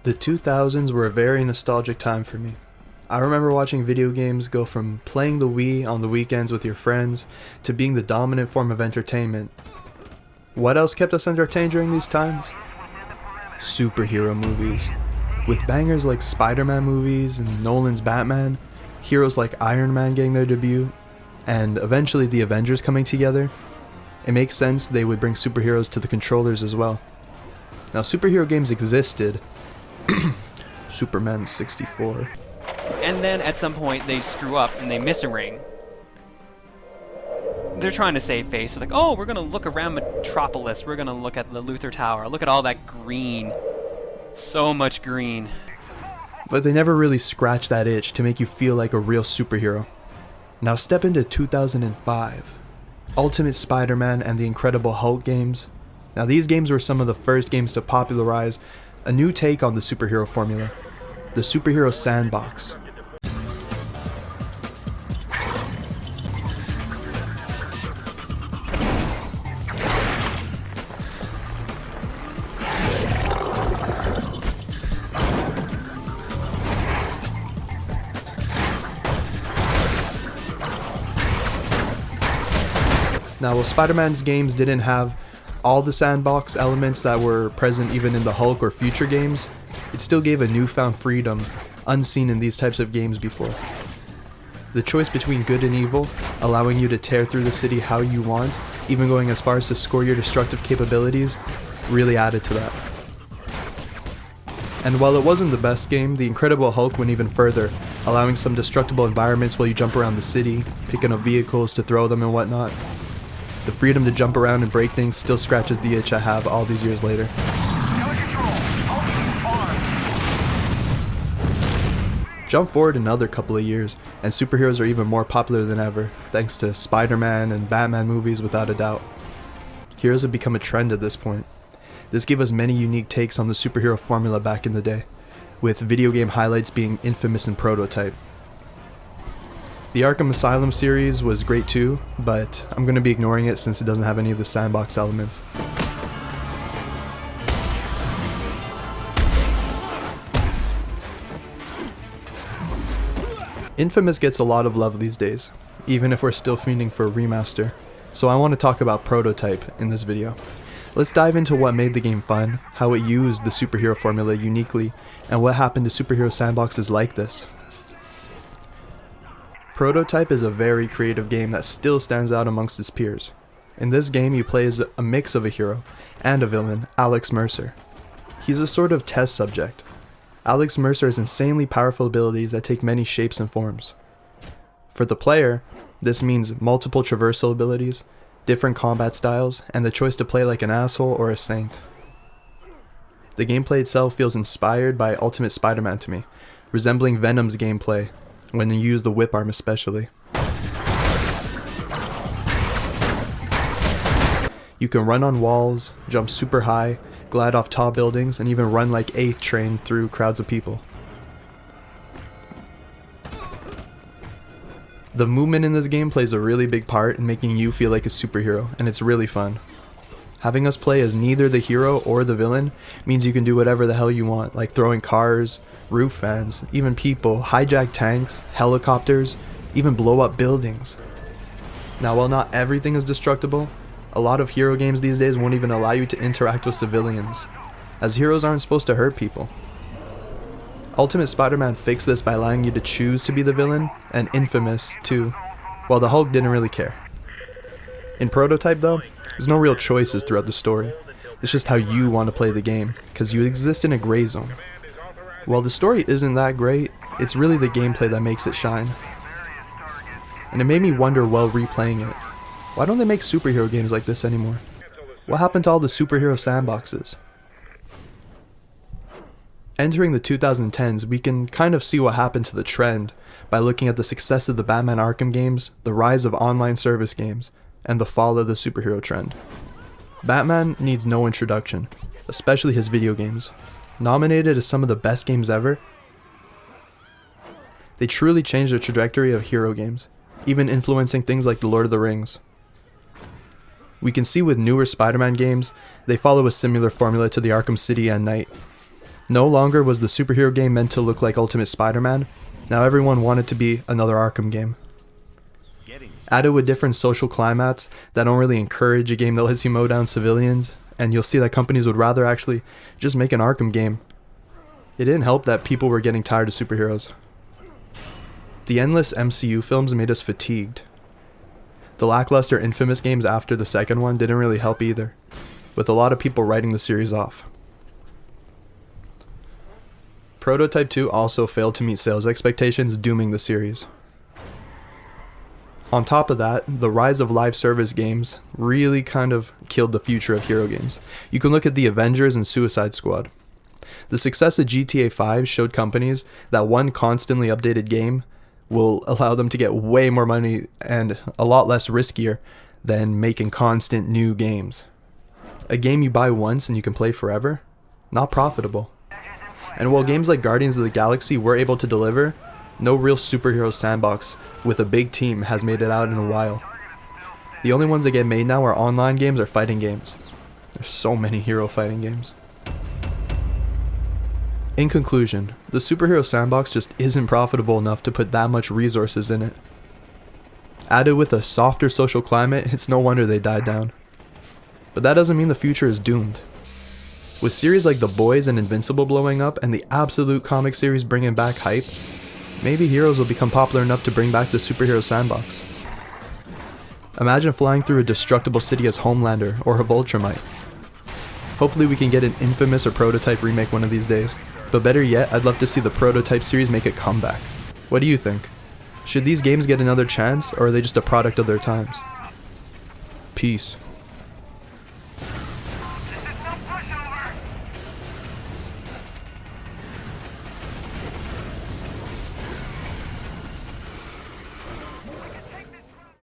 The 2000s were a very nostalgic time for me. I remember watching video games go from playing the Wii on the weekends with your friends to being the dominant form of entertainment. What else kept us entertained during these times? Superhero movies. With bangers like Spider-Man movies and Nolan's Batman, heroes like Iron Man getting their debut, and eventually the Avengers coming together, it makes sense they would bring superheroes to the controllers as well. Now, superhero games existed. Superman 64. And then at some point they screw up and they miss a ring. They're trying to save face. They're like, oh, we're going to look around Metropolis. We're going to look at the Luthor Tower. Look at all that green. So much green. But they never really scratched that itch to make you feel like a real superhero. Now step into 2005. Ultimate Spider-Man and the Incredible Hulk games. Now these games were some of the first games to popularize a new take on the superhero formula. The superhero sandbox. Now, while Spider-Man's games didn't have all the sandbox elements that were present even in the Hulk or future games, it still gave a newfound freedom unseen in these types of games before. The choice between good and evil, allowing you to tear through the city how you want, even going as far as to score your destructive capabilities, really added to that. And while it wasn't the best game, the Incredible Hulk went even further, allowing some destructible environments while you jump around the city, picking up vehicles to throw them and whatnot. The freedom to jump around and break things still scratches the itch I have all these years later. Jump forward another couple of years, and superheroes are even more popular than ever, thanks to Spider-Man and Batman movies without a doubt. Heroes have become a trend at this point. This gave us many unique takes on the superhero formula back in the day, with video game highlights being Infamous and Prototype. The Arkham Asylum series was great too, but I'm going to be ignoring it since it doesn't have any of the sandbox elements. Infamous gets a lot of love these days, even if we're still fiending for a remaster, so I want to talk about Prototype in this video. Let's dive into what made the game fun, how it used the superhero formula uniquely, and what happened to superhero sandboxes like this. Prototype is a very creative game that still stands out amongst its peers. In this game you play as a mix of a hero and a villain, Alex Mercer. He's a sort of test subject. Alex Mercer has insanely powerful abilities that take many shapes and forms. For the player, this means multiple traversal abilities, different combat styles, and the choice to play like an asshole or a saint. The gameplay itself feels inspired by Ultimate Spider-Man to me, resembling Venom's gameplay, when you use the whip arm especially. You can run on walls, jump super high, glide off tall buildings, and even run like 8th Train through crowds of people. The movement in this game plays a really big part in making you feel like a superhero, and it's really fun. Having us play as neither the hero or the villain means you can do whatever the hell you want, like throwing cars, roof fans, even people, hijack tanks, helicopters, even blow up buildings. Now, while not everything is destructible, a lot of hero games these days won't even allow you to interact with civilians, as heroes aren't supposed to hurt people. Ultimate Spider-Man fixed this by allowing you to choose to be the villain, and Infamous too, while the Hulk didn't really care. In Prototype though, there's no real choices throughout the story. It's just how you want to play the game, because you exist in a gray zone. While the story isn't that great, it's really the gameplay that makes it shine. And it made me wonder while replaying it, why don't they make superhero games like this anymore? What happened to all the superhero sandboxes? Entering the 2010s, we can kind of see what happened to the trend by looking at the success of the Batman Arkham games, the rise of online service games, and the fall of the superhero trend. Batman needs no introduction, especially his video games. Nominated as some of the best games ever, they truly changed the trajectory of hero games, even influencing things like The Lord of the Rings. We can see with newer Spider-Man games, they follow a similar formula to the Arkham City and Knight. No longer was the superhero game meant to look like Ultimate Spider-Man, now everyone wanted to be another Arkham game. Added with different social climats that don't really encourage a game that lets you mow down civilians, and you'll see that companies would rather actually just make an Arkham game. It didn't help that people were getting tired of superheroes. The endless MCU films made us fatigued. The lackluster Infamous games after the second one didn't really help either, with a lot of people writing the series off. Prototype 2 also failed to meet sales expectations, dooming the series. On top of that, the rise of live service games really kind of killed the future of hero games. You can look at the Avengers and Suicide Squad. The success of GTA 5 showed companies that one constantly updated game will allow them to get way more money and a lot less riskier than making constant new games. A game you buy once and you can play forever? Not profitable. And while games like Guardians of the Galaxy were able to deliver, no real superhero sandbox with a big team has made it out in a while. The only ones that get made now are online games or fighting games. There's so many hero fighting games. In conclusion, the superhero sandbox just isn't profitable enough to put that much resources in it. Added with a softer social climate, it's no wonder they died down. But that doesn't mean the future is doomed. With series like The Boys and Invincible blowing up and the absolute comic series bringing back hype, maybe heroes will become popular enough to bring back the superhero sandbox. Imagine flying through a destructible city as Homelander or a Vultramite. Hopefully we can get an Infamous or Prototype remake one of these days, but better yet, I'd love to see the Prototype series make a comeback. What do you think? Should these games get another chance, or are they just a product of their times? Peace.